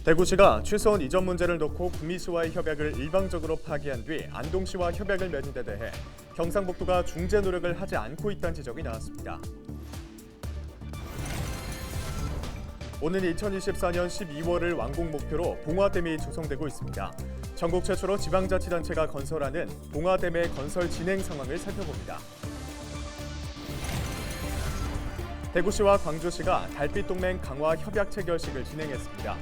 대구시가 취소원 이전 문제를 놓고 구미시와의 협약을 일방적으로 파기한 뒤 안동시와 협약을 맺은 데 대해 경상북도가 중재 노력을 하지 않고 있다는 지적이 나왔습니다. 오는 2024년 12월을 완공 목표로 봉화댐이 조성되고 있습니다. 전국 최초로 지방자치단체가 건설하는 봉화댐의 건설 진행 상황을 살펴봅니다. 대구시와 광주시가 달빛동맹 강화 협약 체결식을 진행했습니다.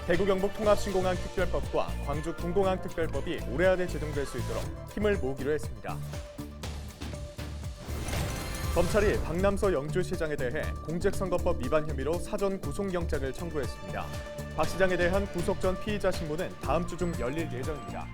대구 경북 통합신공항 특별법과 광주 군공항 특별법이 올해 안에 제정될 수 있도록 힘을 모으기로 했습니다. 검찰이 박남서 영주시장에 대해 공직선거법 위반 혐의로 사전 구속영장을 청구했습니다. 박 시장에 대한 구속 전 피의자 신문은 다음 주 중 열릴 예정입니다.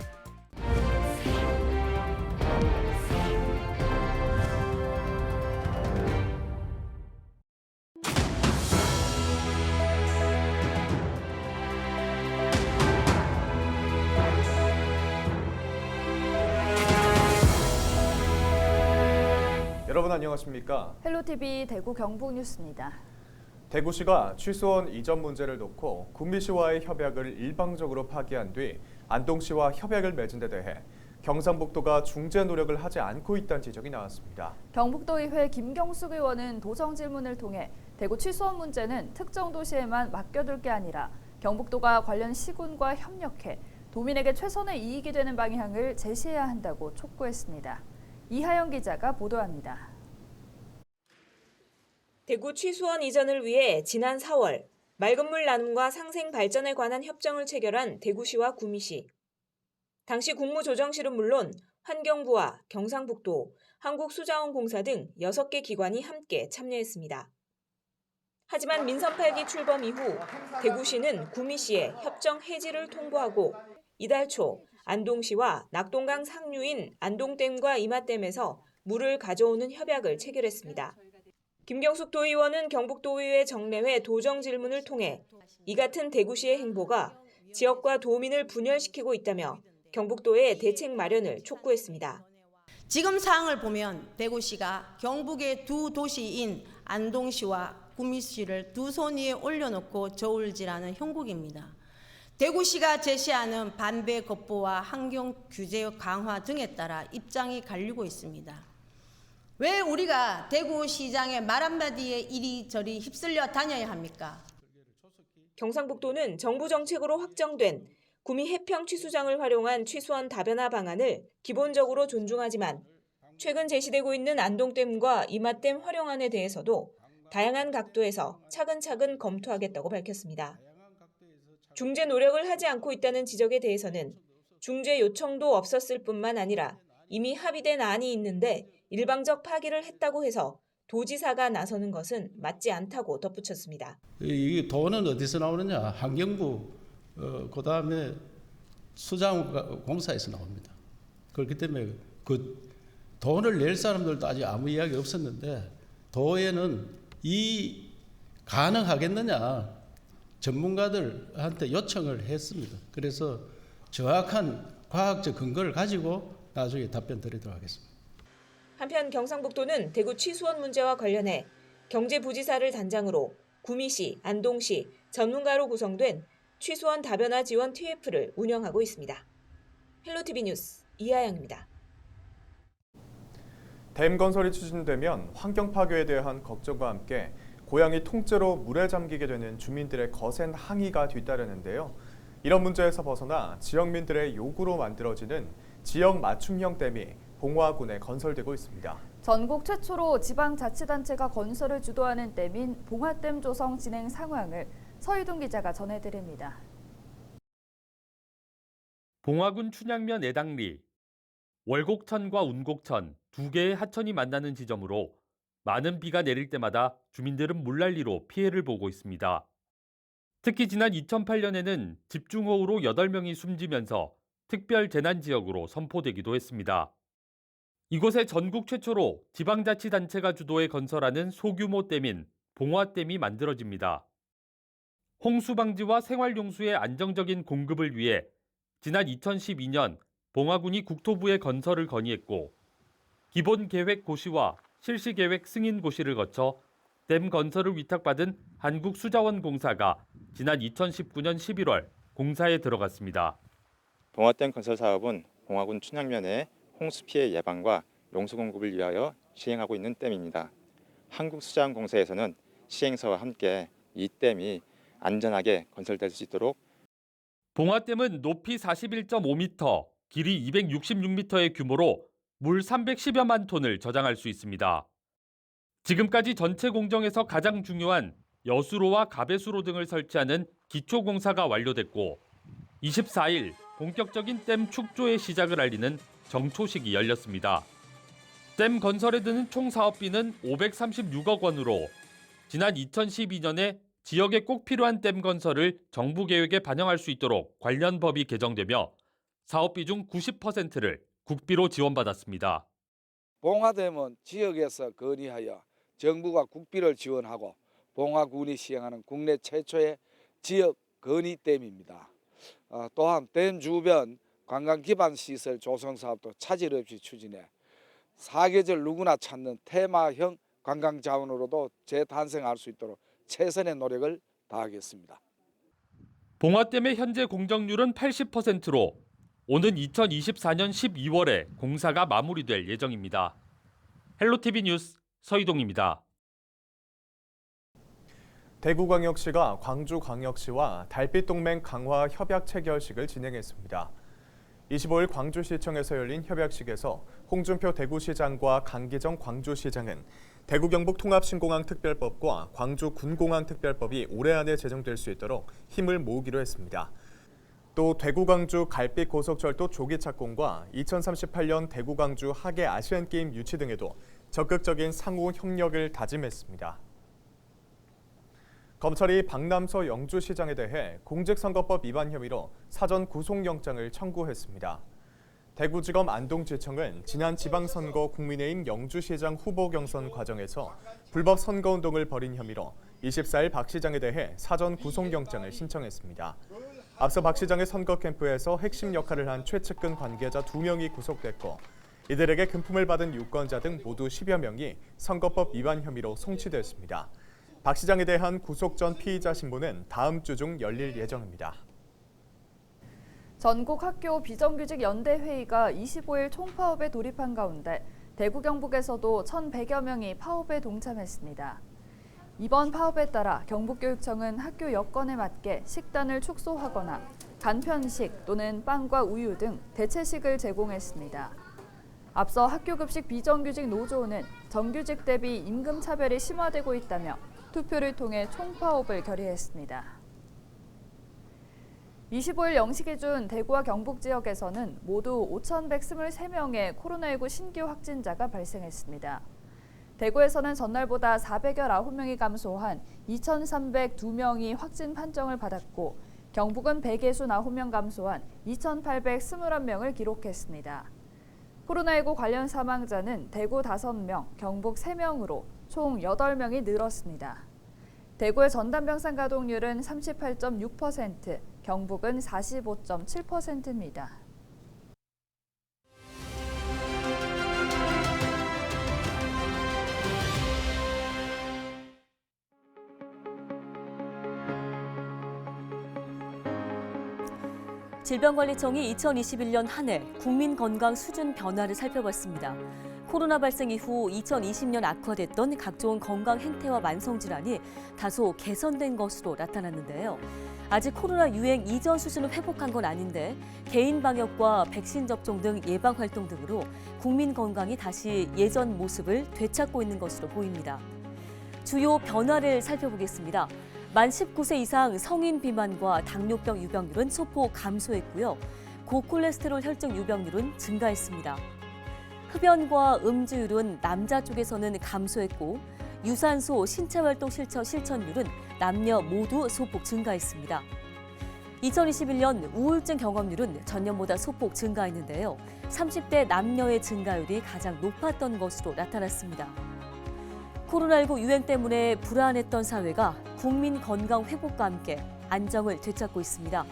여러분 안녕하십니까? 헬로티비 대구 경북 뉴스입니다. 대구시가 취소원 이전 문제를 놓고 구미시와의 협약을 일방적으로 파기한 뒤 안동시와 협약을 맺은 데 대해 경상북도가 중재 노력을 하지 않고 있다는 지적이 나왔습니다. 경북도의회 김경숙 의원은 도정 질문을 통해 대구 취소원 문제는 특정 도시에만 맡겨둘 게 아니라 경북도가 관련 시군과 협력해 도민에게 최선의 이익이 되는 방향을 제시해야 한다고 촉구했습니다. 이하영 기자가 보도합니다. 대구 취소원 이전을 위해 지난 4월 맑은물 나눔과 상생 발전에 관한 협정을 체결한 대구시와 구미시. 당시 국무조정실은 물론 환경부와 경상북도, 한국수자원공사 등 6개 기관이 함께 참여했습니다. 하지만 민선 8기 출범 이후 대구시는 구미시에 협정 해지를 통보하고 이달 초 안동시와 낙동강 상류인 안동댐과 이마댐에서 물을 가져오는 협약을 체결했습니다. 김경숙 도의원은 경북도의회 정례회 도정 질문을 통해 이 같은 대구시의 행보가 지역과 도민을 분열시키고 있다며 경북도의 대책 마련을 촉구했습니다. 지금 상황을 보면 대구시가 경북의 두 도시인 안동시와 구미시를 두 손 위에 올려놓고 저울질하는 형국입니다. 대구시가 제시하는 반배 거부와 환경 규제 강화 등에 따라 입장이 갈리고 있습니다. 왜 우리가 대구시장의 말 한마디에 이리저리 휩쓸려 다녀야 합니까? 경상북도는 정부 정책으로 확정된 구미 해평 취수장을 활용한 취수원 다변화 방안을 기본적으로 존중하지만 최근 제시되고 있는 안동댐과 이마댐 활용안에 대해서도 다양한 각도에서 차근차근 검토하겠다고 밝혔습니다. 중재 노력을 하지 않고 있다는 지적에 대해서는 중재 요청도 없었을 뿐만 아니라 이미 합의된 안이 있는데 일방적 파기를 했다고 해서 도지사가 나서는 것은 맞지 않다고 덧붙였습니다. 이 돈은 어디서 나오느냐? 환경부, 그다음에 수자원공사에서 나옵니다. 그렇기 때문에 그 돈을 낼 사람들도 아직 아무 이야기 없었는데 도에는 이 가능하겠느냐? 전문가들한테 요청을 했습니다. 그래서 정확한 과학적 근거를 가지고 나중에 답변 드리도록 하겠습니다. 한편 경상북도는 대구 취수원 문제와 관련해 경제부지사를 단장으로 구미시, 안동시, 전문가로 구성된 취수원 다변화 지원 TF를 운영하고 있습니다. 헬로티비 뉴스 이하영입니다. 댐 건설이 추진되면 환경 파괴에 대한 걱정과 함께 고양이 통째로 물에 잠기게 되는 주민들의 거센 항의가 뒤따르는데요. 이런 문제에서 벗어나 지역민들의 요구로 만들어지는 지역 맞춤형 댐이 봉화군에 건설되고 있습니다. 전국 최초로 지방자치단체가 건설을 주도하는 댐인 봉화댐 조성 진행 상황을 서희동 기자가 전해드립니다. 봉화군 춘향면 애당리, 월곡천과 운곡천 두 개의 하천이 만나는 지점으로 많은 비가 내릴 때마다 주민들은 물난리로 피해를 보고 있습니다. 특히 지난 2008년에는 집중호우로 8명이 숨지면서 특별 재난 지역으로 선포되기도 했습니다. 이곳에 전국 최초로 지방자치단체가 주도해 건설하는 소규모 댐인 봉화댐이 만들어집니다. 홍수 방지와 생활용수의 안정적인 공급을 위해 지난 2012년 봉화군이 국토부에 건설을 건의했고 기본계획 고시와 실시계획 승인 고시를 거쳐 댐 건설을 위탁받은 한국수자원공사가 지난 2019년 11월 공사에 들어갔습니다. 봉화댐 건설 사업은 봉화군 춘향면의 홍수 피해 예방과 용수 공급을 위하여 시행하고 있는 댐입니다. 한국수자원공사에서는 시행사와 함께 이 댐이 안전하게 건설될 수 있도록 봉화댐은 높이 41.5m, 길이 266m의 규모로 물 310여만 톤을 저장할 수 있습니다. 지금까지 전체 공정에서 가장 중요한 여수로와 가배수로 등을 설치하는 기초 공사가 완료됐고 24일 본격적인 댐 축조의 시작을 알리는 정초식이 열렸습니다. 댐 건설에 드는 총 사업비는 536억 원으로 지난 2012년에 지역에 꼭 필요한 댐 건설을 정부 계획에 반영할 수 있도록 관련 법이 개정되며 사업비 중 90%를 국비로 지원받았습니다. 봉화댐은 지역에서 건의하여 정부가 국비를 지원하고 봉화군이 시행하는 국내 최초의 지역 건의댐입니다. 또한 댐 주변 관광 기반 시설 조성 사업도 차질 없이 추진해 사계절 누구나 찾는 테마형 관광 자원으로도 재탄생할 수 있도록 최선의 노력을 다하겠습니다. 봉화댐의 현재 공정률은 80%로 오는 2024년 12월에 공사가 마무리될 예정입니다. 헬로티비 뉴스 서희동입니다. 대구광역시가 광주광역시와 달빛동맹 강화 협약 체결식을 진행했습니다. 25일 광주시청에서 열린 협약식에서 홍준표 대구시장과 강기정 광주시장은 대구경북통합신공항특별법과 광주군공항특별법이 올해 안에 제정될 수 있도록 힘을 모으기로 했습니다. 또 대구-광주 갈빛고속철도 조기 착공과 2038년 대구-광주 하계 아시안게임 유치 등에도 적극적인 상호 협력을 다짐했습니다. 검찰이 박남서 영주시장에 대해 공직선거법 위반 혐의로 사전 구속영장을 청구했습니다. 대구지검 안동지청은 지난 지방선거 국민의힘 영주시장 후보 경선 과정에서 불법 선거운동을 벌인 혐의로 24일 박 시장에 대해 사전 구속영장을 신청했습니다. 앞서 박 시장의 선거 캠프에서 핵심 역할을 한 최측근 관계자 2명이 구속됐고 이들에게 금품을 받은 유권자 등 모두 10여 명이 선거법 위반 혐의로 송치됐습니다. 박 시장에 대한 구속 전 피의자 신문은 다음 주 중 열릴 예정입니다. 전국 학교 비정규직 연대회의가 25일 총파업에 돌입한 가운데 대구 경북에서도 1,100여 명이 파업에 동참했습니다. 이번 파업에 따라 경북교육청은 학교 여건에 맞게 식단을 축소하거나 간편식 또는 빵과 우유 등 대체식을 제공했습니다. 앞서 학교급식 비정규직 노조는 정규직 대비 임금 차별이 심화되고 있다며 투표를 통해 총파업을 결의했습니다. 25일 0시 기준 대구와 경북 지역에서는 모두 5,123명의 코로나19 신규 확진자가 발생했습니다. 대구에서는 전날보다 419명이 감소한 2,302명이 확진 판정을 받았고 경북은 169명 감소한 2,821명을 기록했습니다. 코로나19 관련 사망자는 대구 5명, 경북 3명으로 총 8명이 늘었습니다. 대구의 전담병상 가동률은 38.6%, 경북은 45.7%입니다. 질병관리청이 2021년 한 해 국민 건강 수준 변화를 살펴봤습니다. 코로나 발생 이후 2020년 악화됐던 각종 건강 행태와 만성질환이 다소 개선된 것으로 나타났는데요. 아직 코로나 유행 이전 수준을 회복한 건 아닌데 개인 방역과 백신 접종 등 예방 활동 등으로 국민 건강이 다시 예전 모습을 되찾고 있는 것으로 보입니다. 주요 변화를 살펴보겠습니다. 만 19세 이상 성인 비만과 당뇨병 유병률은 소폭 감소했고요. 고콜레스테롤 혈증 유병률은 증가했습니다. 흡연과 음주율은 남자 쪽에서는 감소했고 유산소 신체활동 실천율은 남녀 모두 소폭 증가했습니다. 2021년 우울증 경험률은 전년보다 소폭 증가했는데요. 30대 남녀의 증가율이 가장 높았던 것으로 나타났습니다. 코로나19 유행 때문에 불안했던 사회가 국민 건강 회복과 함께 안정을 되찾고 있습니다.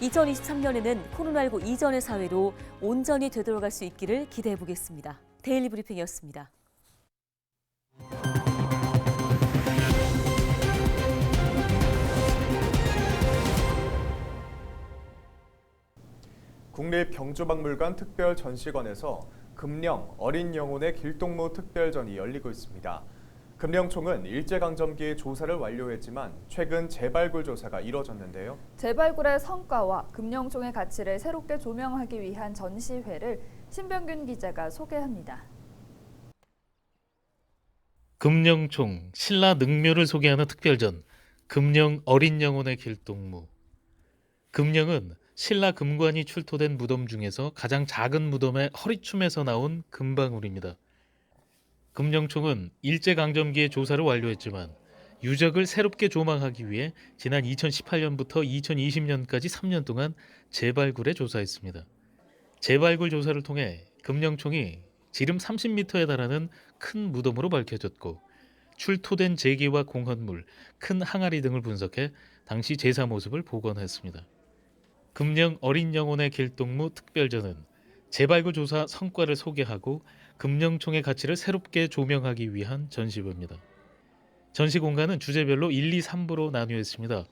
2023년에는 코로나19 이전의 사회로 온전히 되돌아갈 수 있기를 기대해 보겠습니다. 데일리 브리핑이었습니다. 국립경주박물관 특별전시관에서 금령 어린 영혼의 길동무 특별전이 열리고 있습니다. 금령총은 일제강점기 조사를 완료했지만 최근 재발굴 조사가 이뤄졌는데요. 재발굴의 성과와 금령총의 가치를 새롭게 조명하기 위한 전시회를 신병균 기자가 소개합니다. 금령총, 신라 능묘를 소개하는 특별전, 금령 어린 영혼의 길동무. 금령은 신라 금관이 출토된 무덤 중에서 가장 작은 무덤의 허리춤에서 나온 금방울입니다. 금령총은 일제강점기의 조사를 완료했지만 유적을 새롭게 조망하기 위해 지난 2018년부터 2020년까지 3년 동안 재발굴에 조사했습니다. 재발굴 조사를 통해 금령총이 지름 30m에 달하는 큰 무덤으로 밝혀졌고 출토된 제기와 공헌물, 큰 항아리 등을 분석해 당시 제사 모습을 복원했습니다. 금령 어린 영혼의 길동무 특별전은 재발굴 조사 성과를 소개하고 금령총의 가치를 새롭게 조명하기 위한 전시회입니다. 전시 공간은 주제별로 1, 2, 3부로 나뉘었습니다.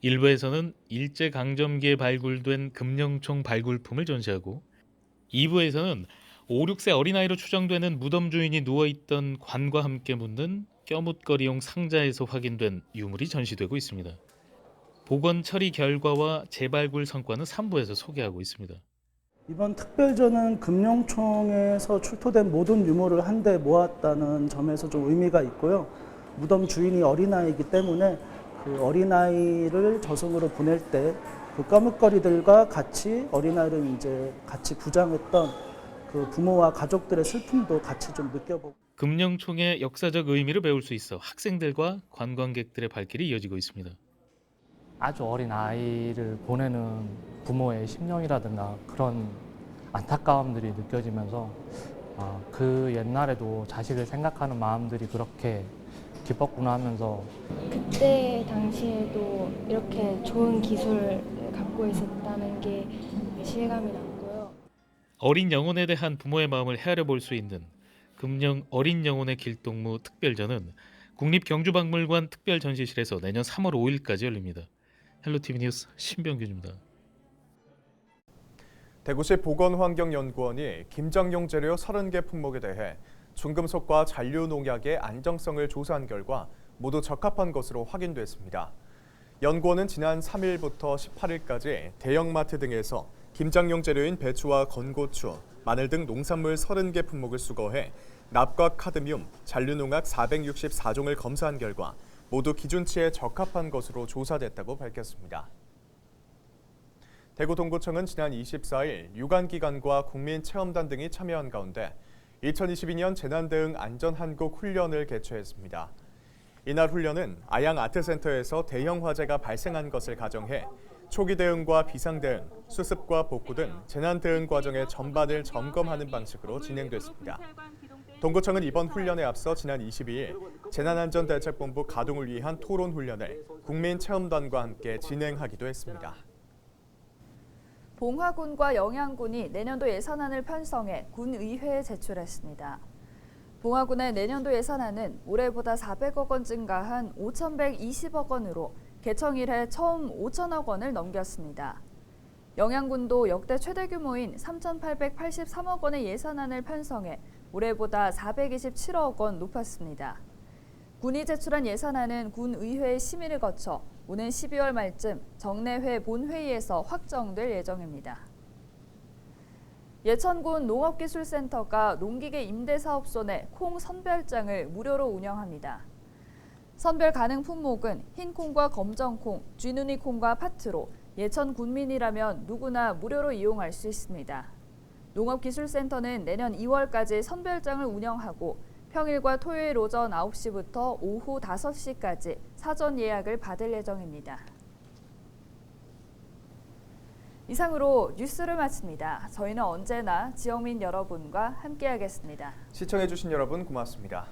1부에서는 일제강점기에 발굴된 금령총 발굴품을 전시하고 2부에서는 5, 6세 어린아이로 추정되는 무덤 주인이 누워있던 관과 함께 묻는 껴묻거리용 상자에서 확인된 유물이 전시되고 있습니다. 복원 처리 결과와 재발굴 성과는 3부에서 소개하고 있습니다. 이번 특별전은 금령총에서 출토된 모든 유물을 한데 모았다는 점에서 좀 의미가 있고요. 무덤 주인이 어린아이이기 때문에 그 어린아이를 저승으로 보낼 때 그 까뭇거리들과 같이 어린아이를 이제 같이 부장했던 그 부모와 가족들의 슬픔도 같이 좀 느껴보고. 금령총의 역사적 의미를 배울 수 있어 학생들과 관광객들의 발길이 이어지고 있습니다. 아주 어린 아이를 보내는 부모의 심령이라든가 그런 안타까움들이 느껴지면서 그 옛날에도 자식을 생각하는 마음들이 그렇게 기뻤구나 하면서 그때 당시에도 이렇게 좋은 기술을 갖고 있었다는 게 실감이 났고요. 어린 영혼에 대한 부모의 마음을 헤아려 볼 수 있는 금령 어린 영혼의 길동무 특별전은 국립경주박물관 특별전시실에서 내년 3월 5일까지 열립니다. 헬로티비 뉴스 신병균입니다. 대구시 보건환경연구원이 김장용 재료 30개 품목에 대해 중금속과 잔류농약의 안정성을 조사한 결과 모두 적합한 것으로 확인됐습니다. 연구원은 지난 3일부터 18일까지 대형마트 등에서 김장용 재료인 배추와 건고추, 마늘 등 농산물 30개 품목을 수거해 납과 카드뮴, 잔류농약 464종을 검사한 결과 모두 기준치에 적합한 것으로 조사됐다고 밝혔습니다. 대구 동구청은 지난 24일 유관기관과 국민체험단 등이 참여한 가운데 2022년 재난대응 안전한국 훈련을 개최했습니다. 이날 훈련은 아양아트센터에서 대형 화재가 발생한 것을 가정해 초기 대응과 비상 대응, 수습과 복구 등 재난 대응 과정의 전반을 점검하는 방식으로 진행됐습니다. 동구청은 이번 훈련에 앞서 지난 22일 재난안전대책본부 가동을 위한 토론 훈련을 국민체험단과 함께 진행하기도 했습니다. 봉화군과 영양군이 내년도 예산안을 편성해 군의회에 제출했습니다. 봉화군의 내년도 예산안은 올해보다 400억 원 증가한 5,120억 원으로 개청 이래 처음 5천억 원을 넘겼습니다. 영양군도 역대 최대 규모인 3,883억 원의 예산안을 편성해 올해보다 427억 원 높았습니다. 군이 제출한 예산안은 군의회의 심의를 거쳐 오는 12월 말쯤 정례회 본회의에서 확정될 예정입니다. 예천군 농업기술센터가 농기계 임대사업소 내 콩 선별장을 무료로 운영합니다. 선별 가능 품목은 흰콩과 검정콩, 쥐눈이콩과 파트로 예천 군민이라면 누구나 무료로 이용할 수 있습니다. 농업기술센터는 내년 2월까지 선별장을 운영하고 평일과 토요일 오전 9시부터 오후 5시까지 사전 예약을 받을 예정입니다. 이상으로 뉴스를 마칩니다. 저희는 언제나 지역민 여러분과 함께하겠습니다. 시청해주신 여러분 고맙습니다.